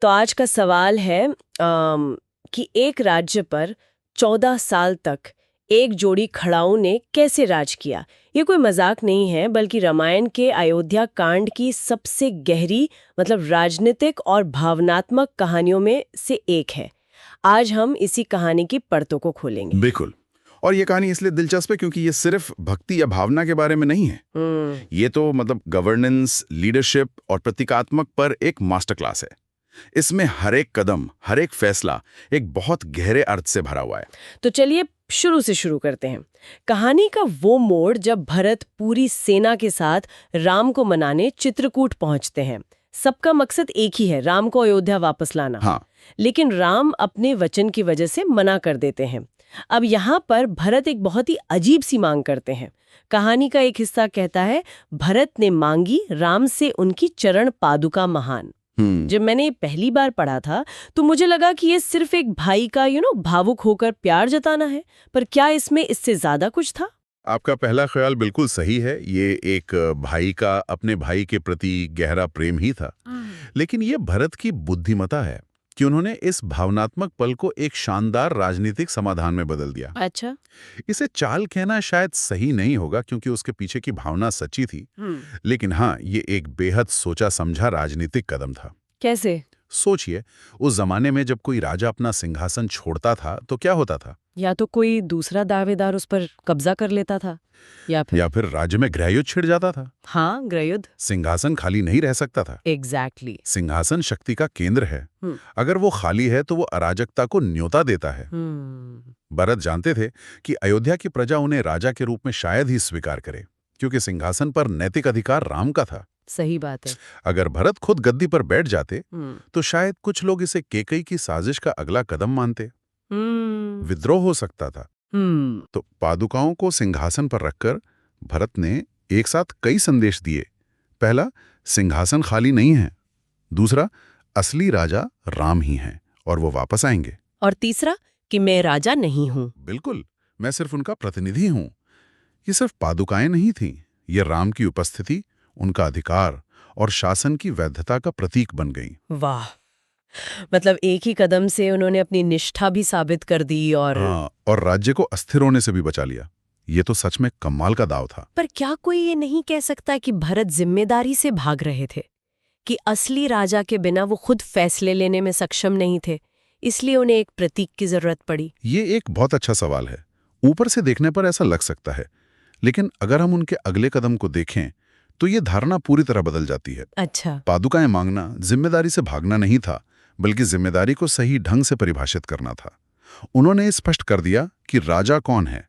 तो आज का सवाल है कि एक राज्य पर 14 साल तक एक जोड़ी खड़ाओं ने कैसे राज किया। ये कोई मजाक नहीं है, बल्कि रामायण के अयोध्या कांड की सबसे गहरी राजनीतिक और भावनात्मक कहानियों में से एक है। आज हम इसी कहानी की परतों को खोलेंगे। बिल्कुल। और ये कहानी इसलिए दिलचस्प है क्योंकि ये सिर्फ भक्ति या भावना के बारे में नहीं है। ये तो गवर्नेंस, लीडरशिप और प्रतीकात्मक पर एक मास्टर क्लास है। इसमें हर एक कदम, हर एक फैसला एक बहुत गहरे अर्थ से भरा हुआ है। तो चलिए शुरू से शुरू करते हैं। कहानी का वो मोड़ जब भरत पूरी सेना के साथ राम को मनाने चित्रकूट पहुंचते हैं। सबका मकसद एक ही है, राम को अयोध्या वापस लाना। हाँ। लेकिन राम अपने वचन की वजह से मना कर देते हैं। अब यहाँ पर भरत एक बहुत ही अजीब सी मांग करते हैं। कहानी का एक हिस्सा कहता है, भरत ने मांगी राम से उनकी चरण पादुका महान। जब मैंने पहली बार पढ़ा था तो मुझे लगा कि ये सिर्फ एक भाई का भावुक होकर प्यार जताना है, पर क्या इसमें इससे ज्यादा कुछ था? आपका पहला ख्याल बिल्कुल सही है। ये एक भाई का अपने भाई के प्रति गहरा प्रेम ही था। लेकिन ये भरत की बुद्धिमता है कि उन्होंने इस भावनात्मक पल को एक शानदार राजनीतिक समाधान में बदल दिया। अच्छा। इसे चाल कहना शायद सही नहीं होगा क्योंकि उसके पीछे की भावना सच्ची थी। लेकिन हाँ, ये एक बेहद सोचा समझा राजनीतिक कदम था। कैसे? सोचिए, उस जमाने में जब कोई राजा अपना सिंहासन छोड़ता था तो क्या होता था? या तो कोई दूसरा दावेदार उस पर कब्जा कर लेता था, या फिर राज्य में गृहयुद्ध छिड़ जाता था। हाँ, गृहयुद्ध। सिंहासन खाली नहीं रह सकता था। एग्जैक्टली। सिंहासन शक्ति का केंद्र है। अगर वो खाली है तो वो अराजकता को न्योता देता है। भरत जानते थे कि अयोध्या की प्रजा उन्हें राजा के रूप में शायद ही स्वीकार करे, क्योंकि सिंहासन पर नैतिक अधिकार राम का था। सही बात है। अगर भरत खुद गद्दी पर बैठ जाते तो शायद कुछ लोग इसे केकई की साजिश का अगला कदम मानते। विद्रोह हो सकता था। तो पादुकाओं को सिंहासन पर रखकर भरत ने एक साथ कई संदेश दिए। पहला, सिंहासन खाली नहीं है। दूसरा, असली राजा राम ही हैं और वो वापस आएंगे। और तीसरा, कि मैं राजा नहीं हूं। बिल्कुल, मैं सिर्फ उनका प्रतिनिधि हूं। ये सिर्फ पादुकाएं नहीं थीं, ये राम की उपस्थिति, उनका अधिकार और शासन की वैधता का प्रतीक बन गई। वाह, एक ही कदम से उन्होंने अपनी निष्ठा भी साबित कर दी और हाँ, और राज्य को अस्थिर होने से भी बचा लिया। ये तो सच में कमाल का दाव था। पर क्या कोई ये नहीं कह सकता कि भरत जिम्मेदारी से भाग रहे थे, कि असली राजा के बिना वो खुद फैसले लेने में सक्षम नहीं थे, इसलिए उन्हें एक प्रतीक की जरूरत पड़ी? ये एक बहुत अच्छा सवाल है। ऊपर से देखने पर ऐसा लग सकता है, लेकिन अगर हम उनके अगले कदम को देखें तो ये धारणा पूरी तरह बदल जाती है। अच्छा। पादुकाएं मांगना जिम्मेदारी से भागना नहीं था, बल्कि जिम्मेदारी को सही ढंग से परिभाषित करना था। उन्होंने स्पष्ट कर दिया कि राजा कौन है।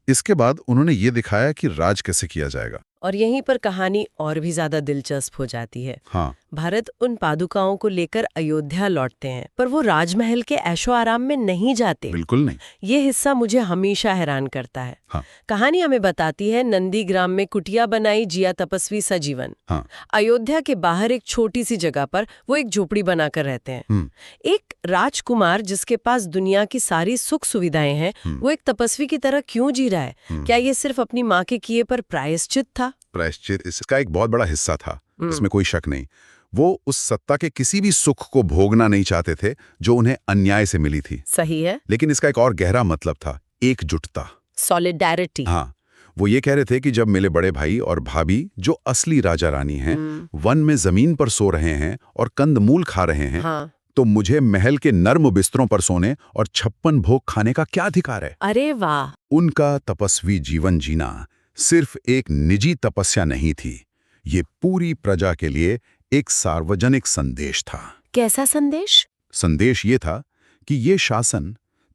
इसके बाद उन्होंने ये दिखाया कि राज कैसे किया जाएगा। और यहीं पर कहानी और भी ज्यादा दिलचस्प हो जाती है। हाँ। भरत उन पादुकाओं को लेकर अयोध्या लौटते हैं, पर वो राजमहल के ऐशो आराम में नहीं जाते। बिल्कुल नहीं। ये हिस्सा मुझे हमेशा हैरान करता है। हाँ। कहानी हमें बताती है, नंदीग्राम में कुटिया बनाई, जिया तपस्वी सजीवन। हाँ। अयोध्या के बाहर एक छोटी सी जगह पर वो एक झोपड़ी बनाकर रहते हैं। एक राजकुमार जिसके पास दुनिया की सारी सुख सुविधाएं हैं, वो एक तपस्वी की तरह क्यों जी रहा है? क्या ये सिर्फ अपनी माँ के किए पर प्रायश्चित था? प्रायश्चित इसका एक बहुत बड़ा हिस्सा था, इसमें कोई शक नहीं। वो उस सत्ता के किसी भी सुख को भोगना नहीं चाहते थे जो उन्हें अन्याय से मिली थी। सही है। लेकिन इसका एक और गहरा मतलब था, एकजुटता, सॉलिडेरिटी। हाँ, वो ये कह रहे थे कि जब मेरे बड़े भाई और भाभी, जो असली राजा रानी हैं, वन में जमीन पर सो रहे हैं और कंदमूल खा रहे हैं, हाँ, तो मुझे महल के नर्म बिस्तरों पर सोने और 56 भोग खाने का क्या अधिकार है? अरे वाह। उनका तपस्वी जीवन जीना सिर्फ एक निजी तपस्या नहीं थी, ये पूरी प्रजा के लिए एक सार्वजनिक संदेश था। कैसा संदेश? संदेश ये था कि ये शासन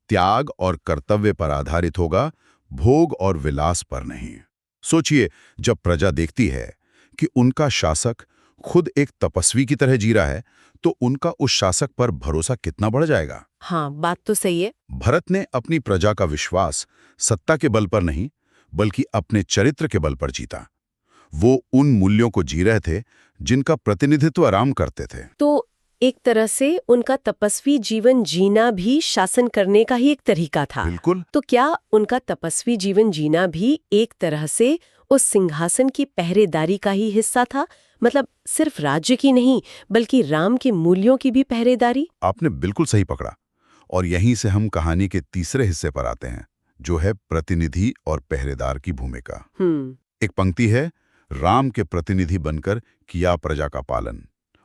त्याग और कर्तव्य पर आधारित होगा, भोग और विलास पर नहीं। सोचिए, जब प्रजा देखती है कि उनका शासक खुद एक तपस्वी की तरह जी रहा है, तो उनका उस शासक पर भरोसा कितना बढ़ जाएगा। हाँ, बात तो सही है। भरत ने अपनी प्रजा का विश्वास सत्ता के बल पर नहीं, बल्कि अपने चरित्र के बल पर जीता। वो उन मूल्यों को जी रहे थे जिनका प्रतिनिधित्व राम करते थे। तो एक तरह से उनका तपस्वी जीवन जीना भी शासन करने का ही एक तरीका था। बिल्कुल। तो क्या उनका तपस्वी जीवन जीना भी एक तरह से उस सिंहासन की पहरेदारी का ही हिस्सा था? मतलब सिर्फ राज्य की नहीं, बल्कि राम के मूल्यों की भी पहरेदारी? आपने बिल्कुल सही पकड़ा। और यहीं से हम कहानी के तीसरे हिस्से पर आते हैं, जो है प्रतिनिधि और पहरेदार की भूमिका। एक पंक्ति है, राम के प्रतिनिधि बनकर किया प्रजा का पालन,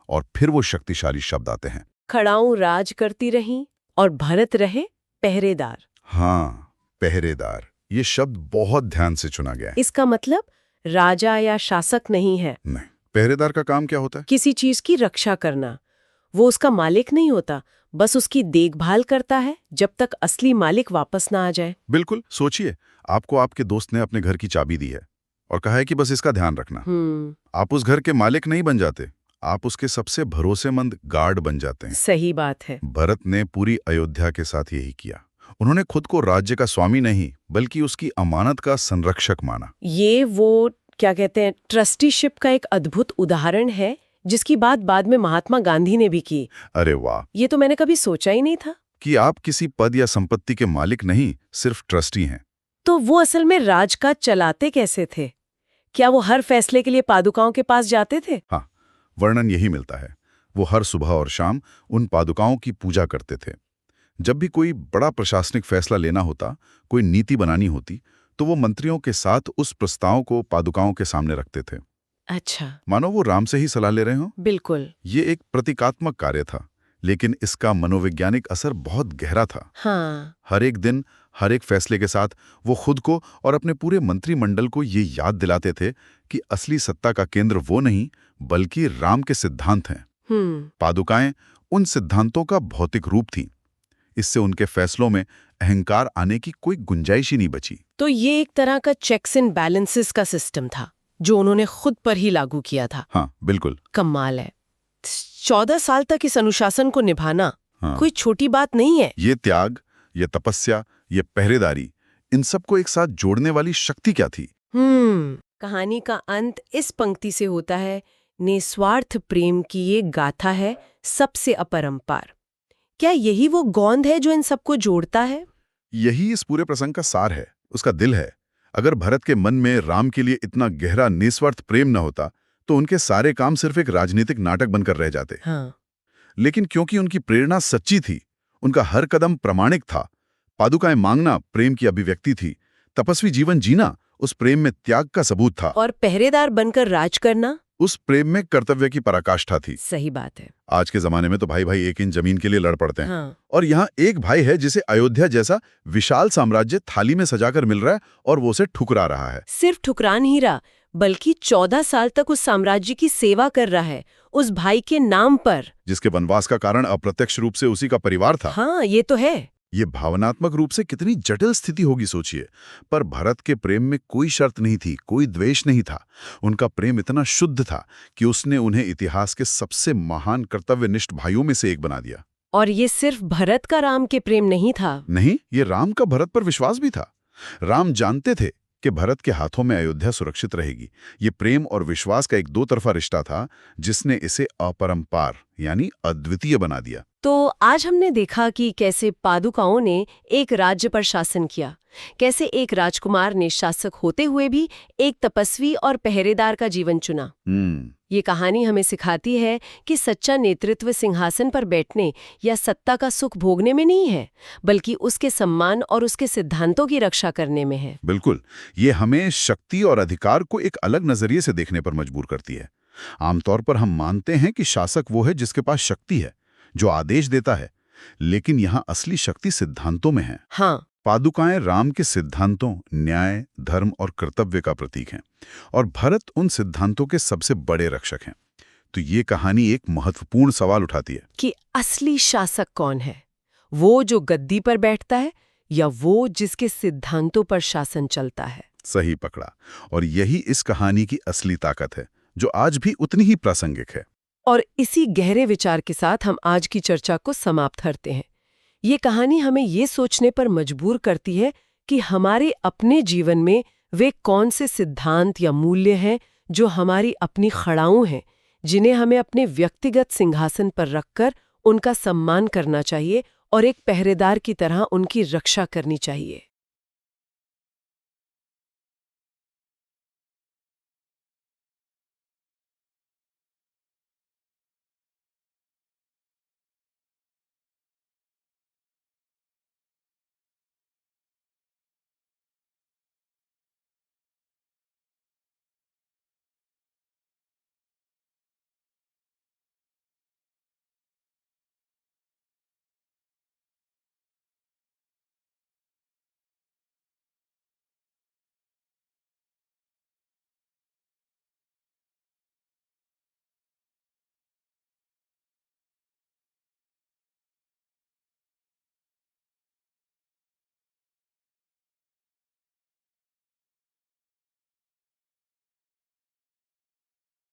और फिर वो शक्तिशाली शब्द आते हैं, खड़ाऊं राज करती रहीं और भरत रहे पहरेदार। हाँ, पहरेदार, ये शब्द बहुत ध्यान से चुना गया है। इसका मतलब राजा या शासक नहीं है। नहीं, पहरेदार का काम क्या होता है? किसी चीज की रक्षा करना। वो उसका मालिक नहीं होता, बस उसकी देखभाल करता है जब तक असली मालिक वापस ना आ जाए। बिल्कुल, सोचिए, आपको आपके दोस्त ने अपने घर की चाबी दी है और कहा है कि बस इसका ध्यान रखना। आप उस घर के मालिक नहीं बन जाते, आप उसके सबसे भरोसेमंद गार्ड बन जाते हैं। सही बात है। भरत ने पूरी अयोध्या के साथ यही किया। उन्होंने खुद को राज्य का स्वामी नहीं, बल्कि उसकी अमानत का संरक्षक माना। ये वो क्या कहते हैं, ट्रस्टीशिप का एक अद्भुत उदाहरण है, जिसकी बात बाद में महात्मा गांधी ने भी की। अरे वाह! ये तो मैंने कभी सोचा ही नहीं था कि आप किसी पद या संपत्ति के मालिक नहीं, सिर्फ ट्रस्टी हैं। तो वो असल में राजकाज चलाते कैसे थे? क्या वो हर फैसले के लिए पादुकाओं के पास जाते थे? हाँ, वर्णन यही मिलता है। वो हर सुबह और शाम उन पादुकाओं की पूजा करते थे। जब भी कोई बड़ा प्रशासनिक फैसला लेना होता, कोई नीति बनानी होती, तो वो मंत्रियों के साथ उस प्रस्ताव को पादुकाओं के सामने रखते थे। अच्छा। मानो वो राम से ही सलाह ले रहे हों। बिल्कुल। ये एक प्रतीकात्मक कार्य था, लेकिन इसका मनोवैज्ञानिक असर बहुत गहरा था। हाँ। हर एक दिन, हर एक फैसले के साथ वो खुद को और अपने पूरे मंत्रिमंडल को ये याद दिलाते थे कि असली सत्ता का केंद्र वो नहीं, बल्कि राम के सिद्धांत हैं। पादुकाएं उन सिद्धांतों का भौतिक रूप थीं। इससे उनके फैसलों में अहंकार आने की कोई गुंजाइश ही नहीं बची। तो ये एक तरह का चेक्स एंड बैलेंसेस का सिस्टम था, जो उन्होंने खुद पर ही लागू किया था। हाँ, बिल्कुल। कमाल है। 14 साल तक इस अनुशासन को निभाना कोई छोटी बात नहीं है। ये त्याग, ये तपस्या, ये पहरेदारी, इन सबको एक साथ जोड़ने वाली शक्ति क्या थी? कहानी का अंत इस पंक्ति से होता है, निस्वार्थ प्रेम की ये गाथा है, सबसे अपरंपार। क्या यही वो गोंद है जो इन सबको जोड़ता है? यही इस पूरे प्रसंग का सार है, उसका दिल है। अगर भरत के मन में राम के लिए इतना गहरा निस्वार्थ प्रेम न होता, तो उनके सारे काम सिर्फ एक राजनीतिक नाटक बनकर रह जाते। हाँ। लेकिन क्योंकि उनकी प्रेरणा सच्ची थी, उनका हर कदम प्रामाणिक था, पादुकाएं मांगना प्रेम की अभिव्यक्ति थी, तपस्वी जीवन जीना उस प्रेम में त्याग का सबूत था, और पहरेदार बनकर राज करना उस प्रेम में कर्तव्य की पराकाष्ठा थी। सही बात है। आज के जमाने में तो भाई भाई एक इंच जमीन के लिए लड़ पड़ते हैं। हाँ। और यहाँ एक भाई है जिसे अयोध्या जैसा विशाल साम्राज्य थाली में सजाकर मिल रहा है, और वो उसे ठुकरा रहा है। सिर्फ ठुकरा नहीं रहा, बल्कि 14 साल तक उस साम्राज्य की सेवा कर रहा है, उस भाई के नाम पर, जिसके वनवास का कारण अप्रत्यक्ष रूप से उसी का परिवार था। हाँ, ये तो है। ये भावनात्मक रूप से कितनी जटिल स्थिति होगी सोचिए। पर भरत के प्रेम में कोई शर्त नहीं थी, कोई द्वेष नहीं था। उनका प्रेम इतना शुद्ध था कि उसने उन्हें इतिहास के सबसे महान कर्तव्यनिष्ठ भाइयों में से एक बना दिया। और ये सिर्फ भरत का राम के प्रेम नहीं था। नहीं, ये राम का भरत पर विश्वास भी था। राम जानते थे कि भरत के हाथों में अयोध्या सुरक्षित रहेगी। ये प्रेम और विश्वास का एक दो तरफा रिश्ता था, जिसने इसे अपरंपार यानी अद्वितीय बना दिया। तो आज हमने देखा कि कैसे पादुकाओं ने एक राज्य पर शासन किया, कैसे एक राजकुमार ने शासक होते हुए भी एक तपस्वी और पहरेदार का जीवन चुना। ये कहानी हमें सिखाती है कि सच्चा नेतृत्व सिंहासन पर बैठने या सत्ता का सुख भोगने में नहीं है, बल्कि उसके सम्मान और उसके सिद्धांतों की रक्षा करने में है। बिल्कुल, ये हमें शक्ति और अधिकार को एक अलग नजरिए से देखने पर मजबूर करती है। आमतौर पर हम मानते हैं कि शासक वो है जिसके पास शक्ति है, जो आदेश देता है, लेकिन यहाँ असली शक्ति सिद्धांतों में है। हाँ। पादुकाएं राम के सिद्धांतों, न्याय, धर्म और कर्तव्य का प्रतीक हैं, और भरत उन सिद्धांतों के सबसे बड़े रक्षक हैं। तो ये कहानी एक महत्वपूर्ण सवाल उठाती है कि असली शासक कौन है? वो जो गद्दी पर बैठता है, या वो जिसके सिद्धांतों पर शासन चलता है? सही पकड़ा। और यही इस कहानी की असली ताकत है, जो आज भी उतनी ही प्रासंगिक है। और इसी गहरे विचार के साथ हम आज की चर्चा को समाप्त करते हैं। ये कहानी हमें ये सोचने पर मजबूर करती है कि हमारे अपने जीवन में वे कौन से सिद्धांत या मूल्य हैं जो हमारी अपनी खड़ाऊं हैं, जिन्हें हमें अपने व्यक्तिगत सिंहासन पर रखकर उनका सम्मान करना चाहिए और एक पहरेदार की तरह उनकी रक्षा करनी चाहिए।